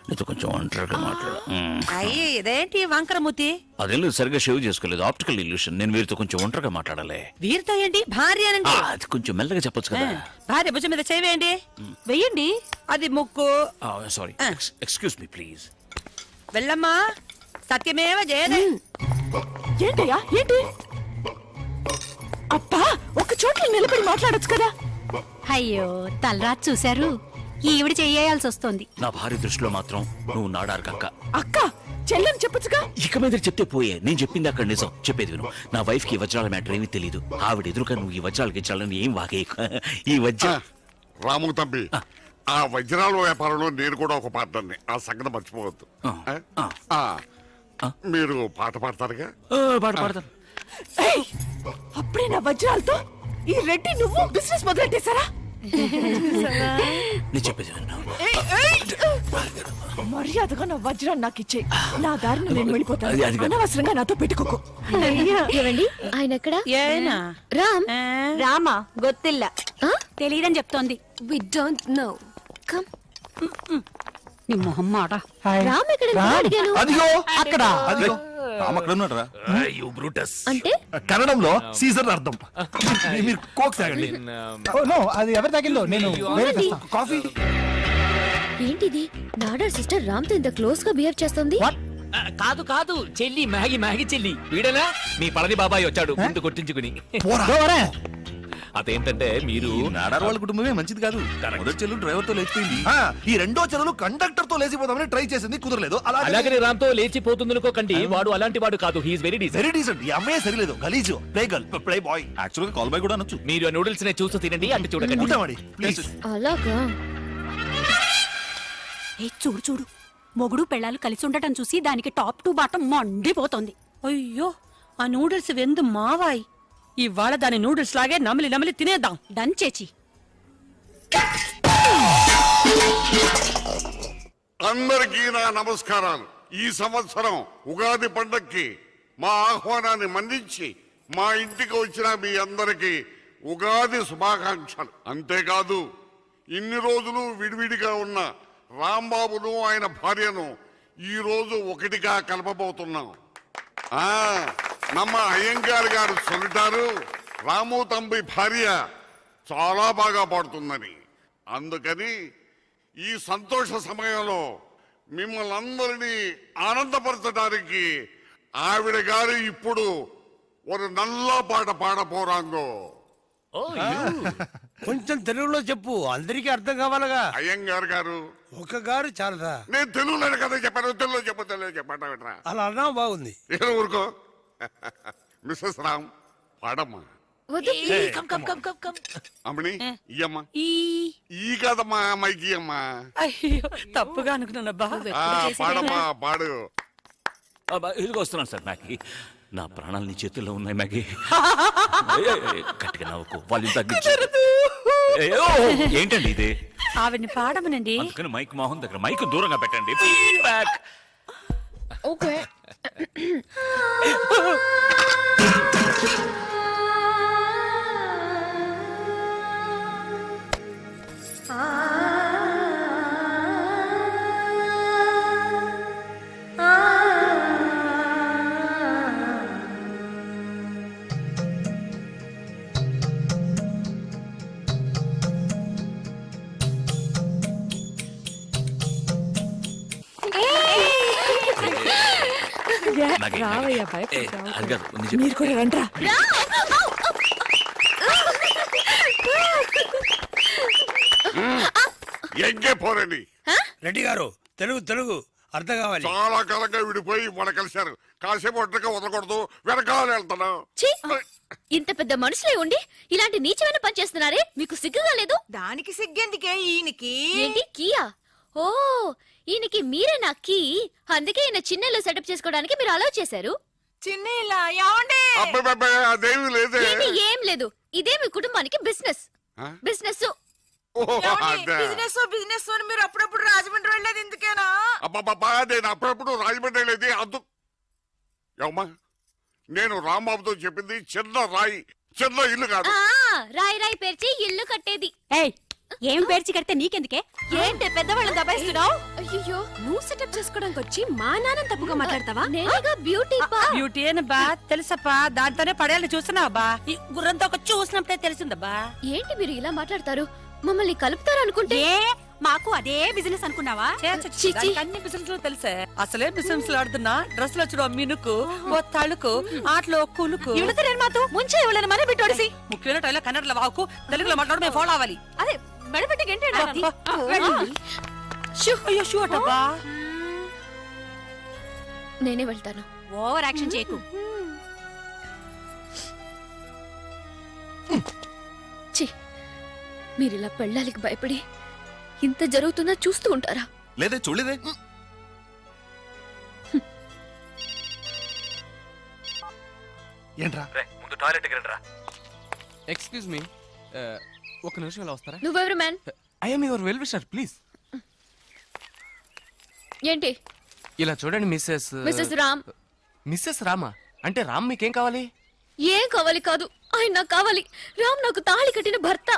నీతో కొంచెం ఒంటరిగా మాట్లాడు. అయ్యి ఇదేంటి వంకరమూతి? అదేం లేదు, సరిగ్గా షేవ్ చేసుకోలేదు. Optical illusion. నేను వీరితో కొంచెం ఒంటరిగా మాట్లాడాలి. వీరితో ఏంటి? భార్య అనండి. అది కొంచెం మెల్లగా చెప్పొచ్చు కదా. భార్య భుజం మీద చేయండి. వెయ్యండి. అది ముక్కు. Sorry, excuse me please. వెళ్ళమ్మా. సత్యమేవ జయదే. ఏంటయ్యా ఏంటి? అబ్బా, ఒక చోట్ల నిలబడి మాట్లాడొచ్చు కదా. అయ్యో, తలరాత్ చూశారు. ఈవిడ చెయ్యాల్సి వస్తుంది. నా భార్య దృష్టిలో మాత్రం నువ్వు నాడారు కక్క. అక్క చెల్లెని చెప్పొచ్చుగా. ఇక మీద చెప్తే పోయే. నేను చెప్పింది అక్కడ నిజం. చెప్పేది విను. నా వైఫ్ కి వజ్రాల మ్యాటర్ ఏమీ తెలియదు. ఆవిడ ఎదురుగా నువ్వు ఈ వజ్రాలకి ఇచ్చాలని ఏం వాగే. ఈ వజ్ర రాము తంబి, ఆ వజ్రాల వ్యాపారంలో నేను కూడా ఒక పార్ట్నర్ని. ఆ సంగతి మర్చిపోవద్దు. మీరు పాట పాడతారుగా? పాడతాను. ఏయ్, అప్పుడే నా వజ్రాలతో ఈ రెడ్డి నువ్వు బిజినెస్ మొదలెట్టేశారా? నేను చెప్పేది విను. మర్యాదగా నా వజ్రాన్ని నాకు ఇచ్చే. నా దారిని నేను అది వెళ్ళిపోతాను. కాదు. అనవసరంగా నాతో పెట్టుకోకు. ఏవండి ఆయన ఎక్కడ? ఏనా రామ్ రామా గొత్తిల్ల తెలియదని చెప్తోంది. We don't know. కమ్. నీ మొహం మాట. రామ్ ఎక్కడ అడిగాను. అదిగో అక్కడ. అదిగో రామ్ అక్కడ ఉన్నాడురా. You Brutus. అంటే కన్నడంలో సీజర్ అర్థం. మీరు కోక్ తాగండి. నో, అది ఎవరి తాగిందో నేను వేరే తెస్తా. కాఫీ. ఏంటిది? నాడర్ సిస్టర్ రామ్ తో ఇంత క్లోజ్ గా బిహేవ్ చేస్తుంది. కాదు కాదు, చెల్లి మ్యాగీ చెల్లి. వీడనా మీ పళని బాబాయ్ వచ్చాడు ముందు కొట్టించుకుని. అదేంటంటే మీరు నాడార్ వాళ్ళ కుటుంబమే మంచిది కాదు. మొదటి చెల్లు డ్రైవర్ తో లేచిపోయింది. ఈ రెండో చెల్లెలు కండక్టర్ తో లేచిపోదామని ట్రై చేసింది, కుదరలేదు. అలాగనే రామ్ తో లేచిపోతుంది అనుకోకండి. వాడు అలాంటి వాడు కాదు. He is very decent. Very decent. ఈ అమ్మాయి సరిలేదు. గలీజు. Play girl, play boy. Actual గా కాల్ బాయ్ కూడా అనొచ్చు. మీరు ఆ నూడిల్స్ నే చూస్తూ తినండి, అంటే చూడకండి. ఉంటామండి ప్లీజ్. అలాగా. ఏ చూడు చూడు, మొగుడు పెళ్ళాలు కలిసి ఉండటం చూసి దానికి టాప్ టు బాటం మండిపోతోంది. అయ్యో, ఆ నూడిల్స్ వెందు మావాయి. ఇవాళ దాని నూడిల్స్ లాగే నమిలి నమిలి తినేద్దాం. డన్ చేచి. అందరికీ నా నమస్కారాలు. ఈ సంవత్సరం ఉగాది పండక్కి మా ఆహ్వానాన్ని మన్నించి మా ఇంటికి వచ్చిన మీ అందరికీ ఉగాది శుభాకాంక్షలు. అంతేకాదు, ఇన్ని రోజులు విడివిడిగా ఉన్న రాంబాబును ఆయన భార్యను ఈ రోజు ఒకటిగా కలపబోతున్నాం. నమ్మ అయ్యంగార్ గారు చెబుతారు, రాము తంబి భార్య చాలా బాగా పాడుతుందని. అందుకని ఈ సంతోష సమయంలో మిమ్మల్ని అందరినీ ఆనందపరచడానికి ఆవిడ గారు ఇప్పుడు ఒక నల్ల పాట పాడపోరాంగో. కొంచెం తెలుగులో చెప్పు, అందరికీ అర్థం కావాలగా. అయ్యంగార్ గారు ఒక గారు చాలదా? నేను తెలుగులో కదా చెప్పాను. తెలుగులో చెప్పండి. అలా అన్నా బాగుంది. నేను ఊరుకో. మిస్సెస్ రామ్ పాడమ్మా. అమ్మని ఇయ్యమ్మా. ఈ కదమ్మా మైకి అమ్మా. అయ్యో, తప్పుగా అనుకున్నానబ్బా. పాడమ్మా, పాడు. ఇదిగో వస్తున్నాను సార్. మ్యాగీ, నా ప్రాణాలు నీ చేతుల్లో ఉన్నాయి మ్యాగీ. గట్టిగా నవ్వుకో, వాళ్ళు తగ్గించు. ఏంటండి ఇది? ఆవిడ్ని పాడమనండి. అందుకని మైక్ మోహన్ దగ్గర మైక్ దూరంగా పెట్టండి. ఫీడ్బ్యాక్. ఓకే. రావయ్యా, అది కాదు, మీరు కూడా రండ్రా. ఎంగే పోరండి. రెడ్డి గారు, తెలుగు అర్థం కావాలి. చాలా కాలంగా విడిపోయి మన కలిశారు. కాసేపు ఒంటరిగా వదలకూడదు, వెనకాల వెళ్తున్నాం. ఇంత పెద్ద మనుషులే ఉండి ఇలాంటి నీచమైన పని చేస్తున్నారే, మీకు సిగ్గుగా లేదు? దానికి సిగ్గెందుకే ఈయనకి? ఏంటి కీయా? ఓ, ఈయనకి మీరే నా కీ. అందుకే ఈయన చిన్నలో సెటప్ చేసుకోవడానికి మీరు అలౌ చేశారు. చిన్న అదేమి లేదే. ఏంటి ఏం లేదు, ఇదే మీ కుటుంబానికి బిజినెస్. బిజినెస్ బిజినెస్ అని మీరు అప్పుడప్పుడు రాజమండ్రి వెళ్ళేది ఎందుకేనా? అబ్బాబ్బా, నేను అప్పుడప్పుడు రాజమండ్రి వెళ్ళేది అమ్మా. నేను రాంబాబుతో చెప్పింది చిన్న రాయి, చిన్న ఇల్లు కాదు. రాయి రాయి పేర్చి ఇల్లు కట్టేది. ఏయ్, ఏం పేర్చి కడితే నీకెందుకే? ఏంటి పెద్దవాళ్ళని దబాయిస్తున్నావు? అయ్యో నువ్వు సెటప్ చేసుకోవడానికి వచ్చి మా నాన్న తప్పుగా మాట్లాడతావా? నేనేగా బ్యూటీ పా బ్యూటీ అని బా తెలుసప్పా, దాంతోనే పడేయాలని చూస్తున్నావా బా? ఈ గుర్రంతో ఒక చూసినప్పుడే తెలిసిందబ్బా. ఏంటి మీరు ఇలా మాట్లాడతారు? మమ్మల్ని కలుపుతారు అనుకుంటే ఏ మాకు అదే బిజినెస్ అనుకున్నావా? చిచి. అన్ని బిజినెస్ లో తెలుసే. అసలే బిజినెస్ లో ఆడుతున్నా డ్రెస్ లో చూడ మినుకు ఓ తళుకు ఆటలో కులుకు ఇవిడతరేను మాతో ముంచే ఇవ్వలేను మన బిట్టోడిసి. ముఖ్యమైన టైలో కన్నడలో వాకు తెలుగులో మాట్లాడు మేము ఫాలో అవ్వాలి. అదే మెడపెట్టి గంటేడు. అయ్యో షూ అటబ్బా. నేనే వెళ్తాను. ఓవర్ యాక్షన్ చేయకు. ఛీ, మీరిలా పెళ్ళాలికి భయపడి ఇంత జరుగుతున్నా చూస్తూ ఉంటారా? లేదే చూడలేదే. ఏంట్రా? ముందు టాయిలెట్ రండిరా. ఎక్స్క్యూజ్ మీ, ఒక నిమిషం ఇలా వస్తారా? నువ్వెవరు man? I'm your well wisher, please. ఏంటి? ఇలా చూడండి Mrs Mrs Ram. Mrs Rama? అంటే రామ్ మీకేం కావాలి? ఏం కావాలి కాదు, ఆయన నాకు కావాలి. రామ్ నాకు తాళి కట్టిన భర్త.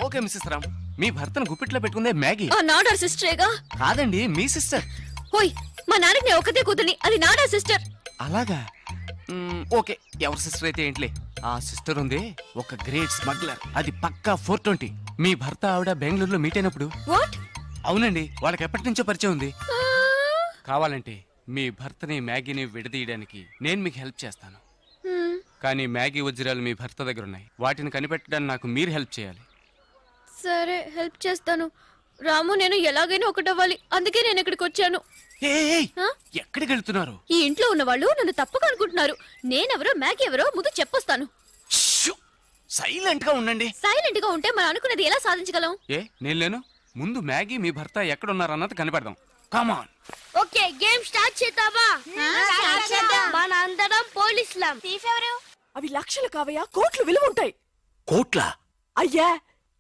ఓకే మిస్సెస్ రామ్, మీ భర్తను గుప్పిట్లో పెట్టుకుందే మ్యాగీ. ఆ నాడార్ సిస్టరేగా? కాదండి, మీ సిస్టర్. ఓయ్, మా నాన్నకి నేను ఒకతే కూతుర్ని, అది నాడార్ సిస్టర్. అలాగా? ఓకే, ఎవరి సిస్టర్ అయితే ఏంట్లే. ఆ సిస్టర్ ఉంది ఒక గ్రేట్ స్మగ్లర్, అది పక్కా 420. మీ భర్త ఆవిడ బెంగళూరులో మీట్ అయినప్పుడు. వాట్? అవునండి, వాళ్ళకి ఎప్పటి నుంచో పరిచయం ఉంది. కావాలంటే మీ భర్తని మ్యాగీని విడదీయడానికి నేను మీకు హెల్ప్ చేస్తాను. కానీ మ్యాగీ వజ్రాలు మీ భర్త దగ్గర ఉన్నాయి, వాటిని కనిపెట్టడానికి నాకు మీరు హెల్ప్ చేయాలి. సరే, హెల్ప్ చేస్తాను. రాము నేను ఎలాగైనా ఒకటవ్వాలి, అందుకే నేను ఇక్కడికి వచ్చాను. ఏయ్, ఆ? ఎక్కడికి వెళ్తున్నారు? ఈ ఇంట్లో ఉన్న వాళ్ళు నన్ను తప్పుగా అనుకుంటున్నారు. నేనెవరో మ్యాగీ ఎవరో ముందు చెప్పొస్తాను. సైలెంట్ గా ఉండండి. సైలెంట్ గా ఉంటే మనం అనుకున్నది ఎలా సాధించగలం? ఏ నేను లేను, ముందు మ్యాగీ మీ భర్త ఎక్కడున్నారు అన్నది కనిపెడదాం. కమాన్. ఓకే, గేమ్ స్టార్ట్ చేద్దామా? మన అందరం పోలీసులం. అవి లక్షలు కావయ్యా, కోట్లు విలువ ఉంటాయి. కోట్ల అయ్యా,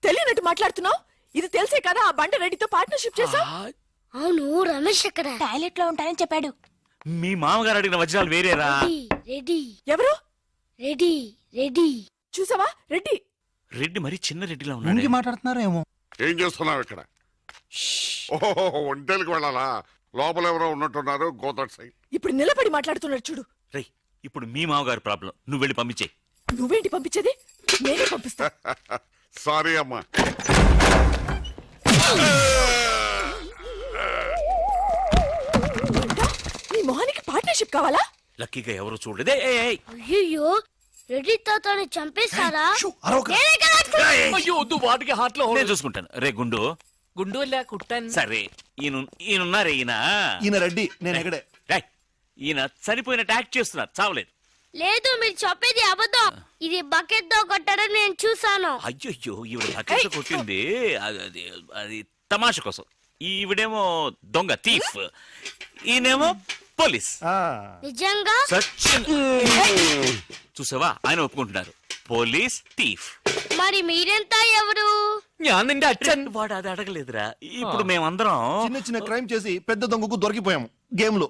తెలియనట్టు మాట్లాడుతున్నావు. ఇది తెలిసే కదా ఆ బండ రెడ్డితో పార్ట్నర్షిప్ చేసావు. అవును, రమేష్ ఎక్కడ? టాయిలెట్ లో ఉంటానని చెప్పాడు. మీ మామగారు అడిగిన వజ్రాలు వేరేరా? రెడీ ఎవరు? Ready ready. చూసావా రెడ్డి? రెడ్డి మరి చిన్న రెడ్డిలా ఇంకి ఉన్నాడు. మాట్లాడుతున్నారు ఏమో. ఏం చేస్తున్నావు ఇక్కడ? ఓహో, ఒంటేలకు వెళ్ళాలా? లోపల ఎవరో ఉన్నట్టున్నారు. గోదట్ సైడ్. ఇప్పుడు నిలబడి మాట్లాడుతున్నాడు చూడు. రేయ్, ఇప్పుడు మీ మామగారు ప్రాబ్లం, నువ్వు వెళ్ళి పంపించే. నువ్వేంటి పంపించేది? నేనే పంపిస్తా. సారీ అమ్మా. నీ మొహానికి పార్ట్నర్షిప్ కావాలా? లక్కీగా ఎవరు చూడలేదే. అయ్యో, రెడ్డి తాతని చంపేస్తారా? అయ్యో వద్దు, వాటికి హార్ట్ లో నేను చూసుకుంటాను. రే గుండు, గుండు కుట్టాను. సరే ఈయనున్నారే ఈయన. ఈయన రెడ్డి, నేను ఎక్కడే. రేయ్, ఈయన చనిపోయినట్టు యాక్ట్ చేస్తున్నారు, చావలేదు. లేదు, మీరు చెప్పేది అబద్ధం. ఇది బకెట్ తో కొట్టడం నేను చూసాను. అయ్యో, ఈవిడ బకెట్ కొట్టింది అది తమాషా కోసం. ఈవిడేమో దొంగ థీఫ్, ఈయనేమో పోలీస్. నిజంగా? సచిన్ చూసావా, ఆయన ఒప్పుకుంటున్నారు, పోలీస్ థీఫ్. మరి మీరెంత ఎవరు? నిండా అచ్చన్. వాడు అది అడగలేదురా. ఇప్పుడు మేమందరం చిన్న చిన్న క్రైమ్ చేసి పెద్ద దొంగకు దొరికిపోయాము గేమ్ లో.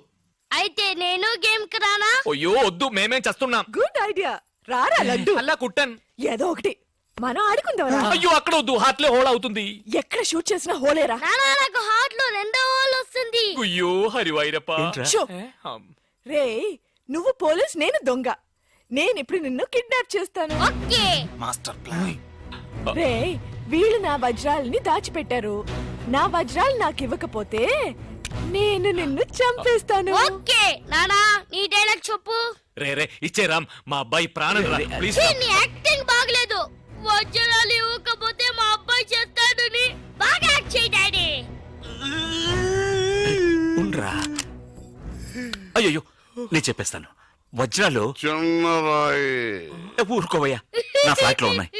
అయితే నేను గేమ్ కి రానా? అయ్యో వద్దు, మేమేం చేస్తున్నాం. Good idea. రారా లడ్డు. అలా కుట్టాను. ఏదో ఒకటి మనం ఆడుకుందాం. అయ్యో అక్కడ వద్దు, హార్ట్ లో హోల్ అవుతుంది. ఎక్కడ షూట్ చేసినా హోలేరా. నానా, నాకు హార్ట్ లో రెండో హోల్ వస్తుంది. అయ్యో హరివైరప్ప. ఏంట్రా? షో. రే, నువ్వు పోలీస్, నేను దొంగ. నేను ఇప్పుడు నిన్ను కిడ్నాప్ చేస్తాను. ఓకే. Master plan. రే, వీళ్ళు నా వజ్రాలని దాచిపెట్టారు. నా వజ్రాలు నాకు ఇవ్వకపోతే నేను నిన్ను చంపేస్తాను. ఓకే నానా, నీ డైలాగ్ చెప్పు. రే ఇచ్చే రామ్, మా అబ్బాయి ప్రాణం రా, ప్లీజ్. ఛీ, నీ యాక్టింగ్ బాగలేదు. వజ్రాలు ఇవ్వకపోతే మా అబ్బాయి చేస్తాడని బాగా యాక్ట్ చేయి డాడీ. ఉండ్రా. అయ్యో, నేను చెప్పేస్తాను. వజ్రాలు చిన్నరాయి. ఊరుకోవయ్యా, నా ఫ్లాట్ లో ఉన్నాయి.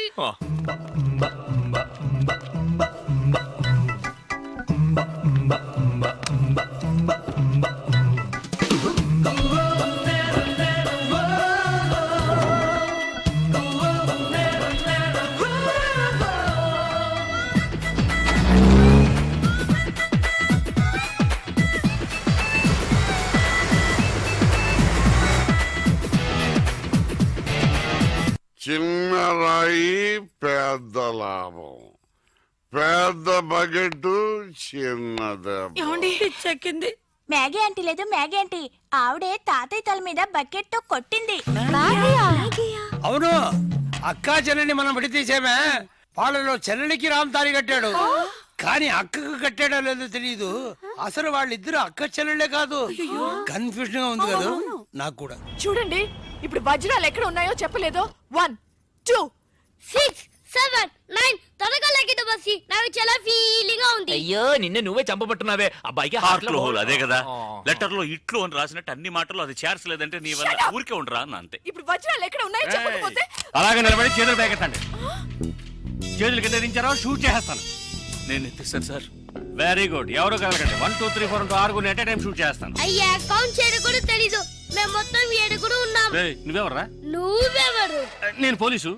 చిన్నరాయి పెద్ద లాభం. పెద్ద బకెట్ చిన్న దెబ్బ. చెక్కింది. మ్యాగీ ఆంటీ లేదు మ్యాగీ ఆంటీ ఆవిడే తాతయ్య తల మీద బకెట్ తో కొట్టింది. అవును, అక్కా చెల్లెని మనం విడతీసేమే. వాళ్ళలో చెల్లెలికి రామ్ తాళి కట్టాడు, కానీ అక్కకు కట్టాడో లేదో తెలియదు. అసలు వాళ్ళిద్దరు అక్క చెల్లెళ్ళే కాదు. కన్ఫ్యూజన్ గా ఉంది కదా నాకు కూడా. చూడండి, ఇప్పుడు వజ్రాలు ఎక్కడ ఉన్నాయో చెప్పలేదు. 1 2 6 7 9 త్వరగా లెక్కిట బస్సి. నాకు చాలా ఫీలింగ్ గా ఉంది. అయ్యో నిన్ను నువ్వే చంపబట్టున్నావే. అబ్బాయికి హార్ట్ లో హోల్. అదే కదా లెటర్ లో ఇట్లు అని రాసినట్టు అన్ని మాటలు అది చేర్చలేదంటే నీ వల్ల ఊరికే ఉండరా అన్న అంతే. ఇప్పుడు వజ్రాలు ఎక్కడ ఉన్నాయో చెప్పకపోతే అలాగే నిలబడి చేతులు పేకెత్తండి. చేతులు కింద దించారో షూట్ చేస్తాను. నేను ఎత్తిస్తాను సార్. Very good. ఎవరు కలగండి. 1 2 3 4 6 ఎట్ టైం షూట్ చేస్తాను. అయ్యా కౌంట్ చేయడం కూడా తెలీదు. మేము మొత్తం 7 ఉన్నాం. రేయ్, నువ్వెవర్రా? నువ్వెవరు? నేను పోలీసు.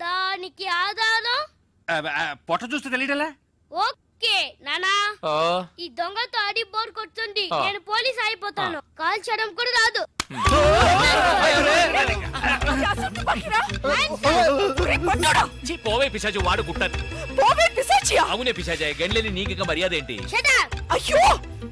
దానికి ఆధారం పొట్ట చూస్తే తెలియటలా? ఓకే నానా, ఈ దొంగతో ఆడి బోర్ కొడుతుంది. నేను పోలీస్ అయిపోతాను. కాల్ చేయడం కూడా రాదు. పోవే పిశాచి వాడు గుట్టని. పోవే పిశాచియా? అవునే పిశాచి. గండ్లేని నీకు మర్యాద ఏంటి? Shut up! అయ్యో,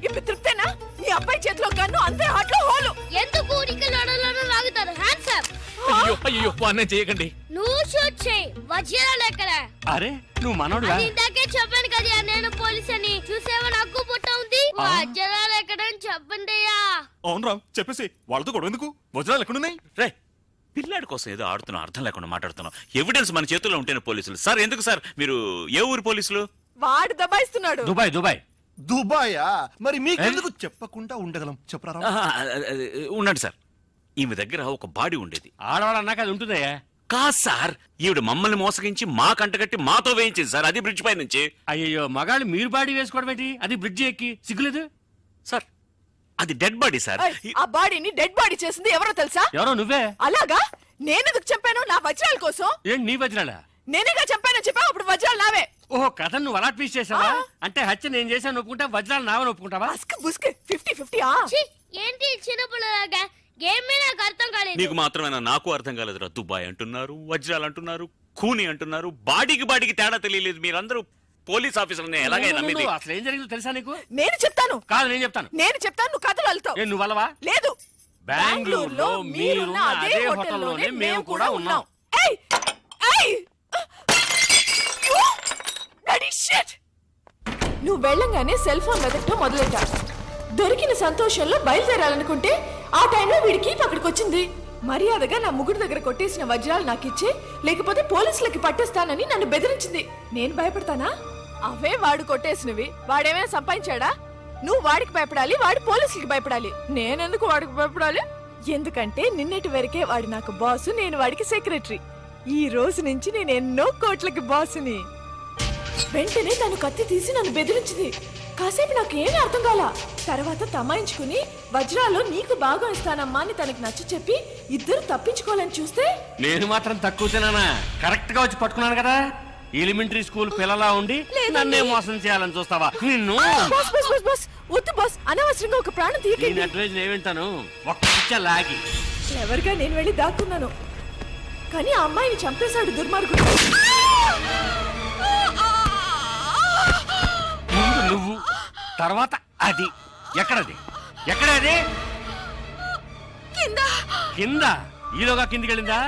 ఇప్పుడు తృప్తేనా? నీ అబ్బాయి చేతిలో గన్ను, అంతే హాట్లో హోలు. ఎందుకు ఊరికి లోడలోడ లాగుతారు? Hands up. అయ్యో అయ్యో అన్నం చేయకండి. నువ్వు షూట్ చేయి. వజ్రాలు ఎక్కడ? అరే నువ్వు మనోడుగా? అది ఇందాకే చెప్పాను కదా నేను పోలీస్ అని. చూసేవా నాకు పుట్ట ఉంది. వజ్రాలు ఎక్కడ అని చెప్పండి అయ్యా. అవును రామ్, చెప్పేసి వాళ్ళతో గొడవ ఎందుకు? వజ్రాలు ఎక్కడున్నాయి? రే పిల్లాడి కోసం ఏదో ఆడుతున్నాం, అర్థం లేకుండా మాట్లాడుతున్నాం. ఎవిడెన్స్ మన చేతుల్లో ఉంటేనే పోలీసులు. సార్ ఎందుకు సార్ మీరు ఏ ఊరు పోలీసులు? వాడు దబాయిస్తున్నాడు. Dubai Dubai. దుబాయా? మరి మీకెందుకు చెప్పకుండా ఉండగలం? చెప్పరా రామ్? ఉండండి సార్. ఈమె దగ్గర ఒక బాడీ ఉండేది. ఆడవాళ్ళు అన్నాక అది ఉంటుందయ్యా. కాదు సార్, ఈవిడ మమ్మల్ని మోసగించి మా కంటగట్టి మాతో వేయించింది సార్. అది బ్రిడ్జ్ పై నుంచి. అయ్యో మగాళ్ళు మీరు బాడీ వేసుకోవడం ఏంటి? అది బ్రిడ్జ్ ఎక్కి సిగ్గులేదు సార్ అది డెడ్ బాడీ సార్. ఏయ్, ఆ బాడీని డెడ్ బాడీ చేసింది ఎవరో తెలుసా? ఎవరో నువ్వే. అలాగా? నేనెందుకు చంపాను? నా వజ్రాల కోసం. ఏంటి నీ వజ్రాలా? నేనేగా చంపానని చెప్పావు, అప్పుడు వజ్రాలు నావే. ఓహో కథ నువ్వు అలా ట్వీస్ట్ చేసావా? అంటే హత్య నేను చేశాను ఒప్పుకుంటా, వజ్రాలు నావని ఒప్పుకుంటావా? బస్క్ బుస్క్ 50-50. ఛీ, ఏంటి చిన్నపిల్లలాగా? గేమ్ నాకు అర్థం కాలేదు. నీకు మాత్రమేనా? నాకు అర్థం కాలేదురా. దుబాయ్ అంటున్నారు, వజ్రాలు అంటున్నారు, ఖూని అంటున్నారు. బాడీకి తేడా తెలియలేదు. మీరందరూ పోలీస్ ఆఫీసర్ని ఎలాగైనా నమ్మింది. నువ్వు అసలు ఏం జరిగిందో తెలుసా నీకు? నేను చెప్తాను. కాదు నేను చెప్తాను. నువ్వు కథలు వెళ్తావు. ఏ నువ్వు అలవా? లేదు. బెంగళూరులో మీరున్న అదే హోటల్లోనే మేము కూడా ఉన్నాం. ఏయ్ ఏయ్ Bloody shit! నువ్వు వెళ్ళంగానే సెల్ ఫోన్ వెతకటం మొదలెట్టా. దొరికిన సంతోషంలో బయలుదేరాలనుకుంటే ఆ టైంలో వీడికి అక్కడికి వచ్చింది. మర్యాదగా నా ముగ్గురు దగ్గర కొట్టేసిన వజ్రాలు నాకు ఇచ్చే, లేకపోతే పోలీసులకి పట్టేస్తానని నన్ను బెదిరించింది. నేను భయపడతానా? అవే వాడు కొట్టేసినవి. వాడేమైనా సంపాదించాడా? నువ్వు వాడికి భయపడాలి, వాడు పోలీసులకి భయపడాలి. నేనెందుకు వాడికి భయపడాలి? ఎందుకంటే నిన్నటి వరకే వాడు నాకు బాసు, నేను వాడికి సెక్రటరీ. ఈ రోజు నుంచి నేను ఎన్నో కోట్లకి బాసుని. వెంటనే తను కత్తి తీసి నన్ను బెదిరించింది. కాసేపు నాకు ఏమీ అర్థం కాల. తర్వాత తమాయించుకుని వజ్రాలు నీకు బాగా ఇస్తానమ్మా అని తనకి నచ్చ చెప్పి ఇద్దరు తప్పించుకోవాలని చూస్తే నేను మాత్రం తక్కువ తినానా? కరెక్ట్ గా వచ్చి పట్టుకున్నాను కదా. ఎలిమెంటరీ స్కూల్ పిల్లలా ఉండి నన్నే మోసం చేయాలని చూస్తావా? నిన్ను బాస్ బాస్ బాస్ బాస్ వద్దు బాస్, అనవసరంగా ఒక ప్రాణం తీయకండి. నేను అడ్వైజ్ ఏమింటాను? ఒక్క పిచ్చ లాగి ఎవరిగా నేను వెళ్ళి దాక్కున్నాను, కానీ ఆ అమ్మాయిని చంపేశాడు దుర్మార్గుడు. ముందు నువ్వు, తర్వాత అది. ఎక్కడది? ఎక్కడది? కింద. ఈలోగా కిందికి వెళ్ళిందా?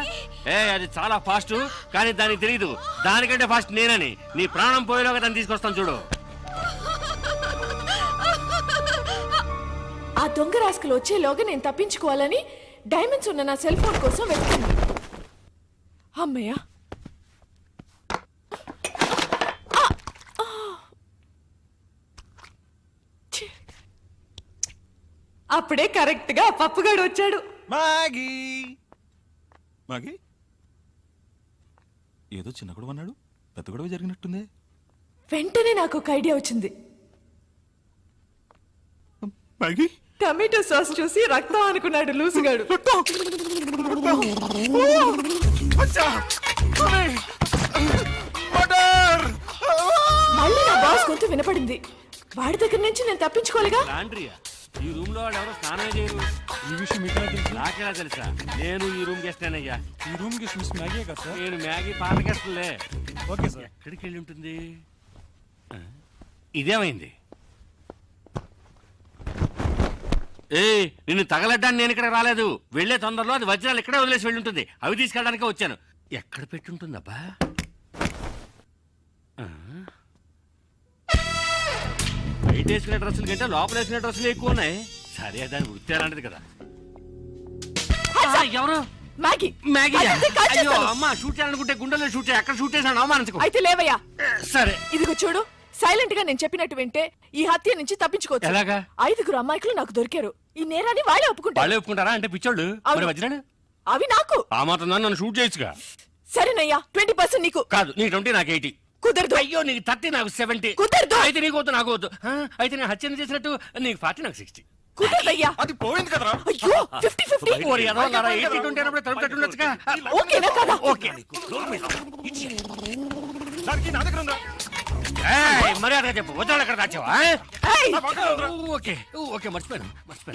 అది చాలా ఫాస్ట్, కానీ దానికి తెలియదు దానికంటే ఫాస్ట్ నేనని. నీ ప్రాణం పోయేలోగా దాన్ని తీసుకొస్తాను చూడు. ఆ దొంగ రాస్కలు వచ్చేలోగా నేను తప్పించుకోవాలని డైమండ్స్ ఉన్న నా సెల్ ఫోన్ కోసం వెళ్తున్నా. అమ్మయ్య, అప్పుడే కరెక్ట్ గా పప్పుగాడు వచ్చాడు. మాగీ మాగీ ఏదో చిన్న గొడవ అన్నాడు, పెద్ద గొడవ జరిగినట్టుంది. వెంటనే నాకు ఒక ఐడియా వచ్చింది. మాగీ టమాటో సాస్ చూసి రక్తం అనుకున్నాడు లూసుగాడు. మళ్ళీ నా బాస్ గొంతు వినపడింది. వాడి దగ్గర నుంచి నేను తప్పించుకోలేగా. లాండ్రియా ఈ రూమ్ లో వాళ్ళు ఎవరో స్నానం చేయరు. ఈ విషయం మీకు తెలుసు. నాకెలా తెలుసా? నేను ఈ రూమ్ గెస్ట్ అయ్యా. ఈ రూమ్ కి మిస్ మ్యాగీ కదా సార్? నేను మ్యాగీ పాత గెస్ట్లే. Okay sir. ఎక్కడికి వెళ్ళి ఉంటుంది? ఇదేమైంది? నిన్ను తగలడ్డానికి నేను ఇక్కడ రాలేదు. వెళ్లే తొందరలో అది వజ్రాలు ఇక్కడే వదిలేసి వెళ్ళి ఉంటుంది. అవి తీసుకెళ్ళడానికే వచ్చాను. ఎక్కడ పెట్టుంటుందబ్బా? బయట వేసుకునే డ్రెస్సులు కంటే లోపల వేసుకునే డ్రెస్సులు ఎక్కువ ఉన్నాయి. సరే దాని వృత్తి అలాంటిది కదా. ఎవరు? Maggi Maggi? అయితే కాల్ అయ్యో చేస్తాను. అమ్మా, షూట్ చేయాలనుకుంటే గుండెలో షూట్ చేయ. ఎక్కడ షూట్ చేశాను అవమానించుకో. అయితే లేవయ్యా. సరే ఇదిగో చూడు, సైలెంట్ గా నేను చెప్పినట్టు వింటే ఈ హత్య నుంచి తప్పించుకోవచ్చు. ఎలాగా? 5 అమ్మాయికులు నాకు దొరికారు. ఈ నేరాన్ని వాళ్ళే ఒప్పుకుంటారు. వాళ్ళే ఒప్పుకుంటారా? అంటే పిచ్చోళ్ళు. అవును. మరి వజ్రాలు? అవి నాకు. ఆ మాత్రం దాన్ని నన్ను షూట్ చేయొచ్చుగా. సరేనయ్యా, 20% నీకు. కాదు, నీకు 20 నాకు 80. కుదరదు. అయ్యో, నీకు 30 నాకు 70. కుదరదు. అయితే నీకు వద్దు, నాకు వద్దు. అయితే నేను హత్యను చేసినట్టు నీకు 40 నాకు 60. కుదరదయ్యా. అది పోయింది కదరా. అయ్యో 50-50. ఓరి ఎదవలారా, 80-20 అన్నప్పుడు తలుపు కట్టుండొచ్చుగా. ఓకేనా కదా? ఓకే. దానికి నా దగ్గర ఉందా? ఏయ్, మర్యాదగా చెప్పు, వజ్రాలు ఎక్కడ దాచావా? ఏయ్, ఓకే ఓకే, మర్చిపోయాను.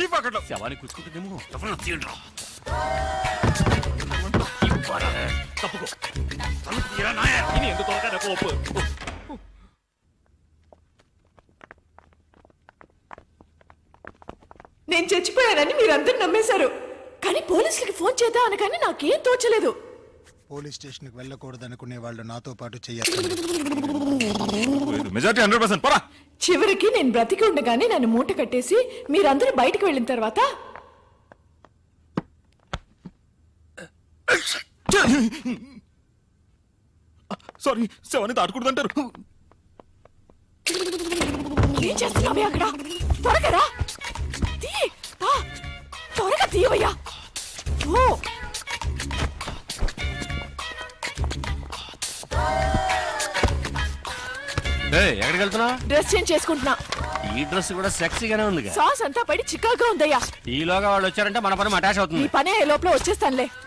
ఈ పక్కన. శవాన్ని కూర్చుకుంటుందేమో. ఎవరన్నా తీయండిరా. తప్పుకో. తలుపు తీయరా నాయ. ఇని ఎందుకు తోలుతారా కోపు? నేను చచ్చిపోయానని మీరందరూ నమ్మేశారు. కానీ పోలీసులకి ఫోన్ చేద్దాం అనగానే నాకేం తోచలేదు. పోలీస్ స్టేషన్ కి వెళ్ళకూడదు అనుకునే వాళ్ళు నాతో పాటు చేయాలి. మెజారిటీ 100% పోరా. చివరికి నేను బ్రతికి ఉండగానే నన్ను మూట కట్టేసి మీరందరూ బయటకు వెళ్ళిన తర్వాత సారీ, శవాన్ని దాటకూడదంటారు. ఏం చేస్తున్నావే అక్కడ? త్వరగా రా. తీ. త్వరగా తీయవయ్యా. ఓ, ఎక్కడికి వెళ్తున్నావు? డ్రెస్ చేంజ్ చేసుకుంటున్నా. ఈ డ్రెస్ కూడా సెక్సీగానే ఉంది. సాస్ అంతా పడి చిక్కగా ఉందయ్యా. ఈలోగా వాళ్ళు వచ్చారంటే మన పని అటాచ్ ఈ అవుతుంది. పనే లోపల వచ్చేస్తానులే.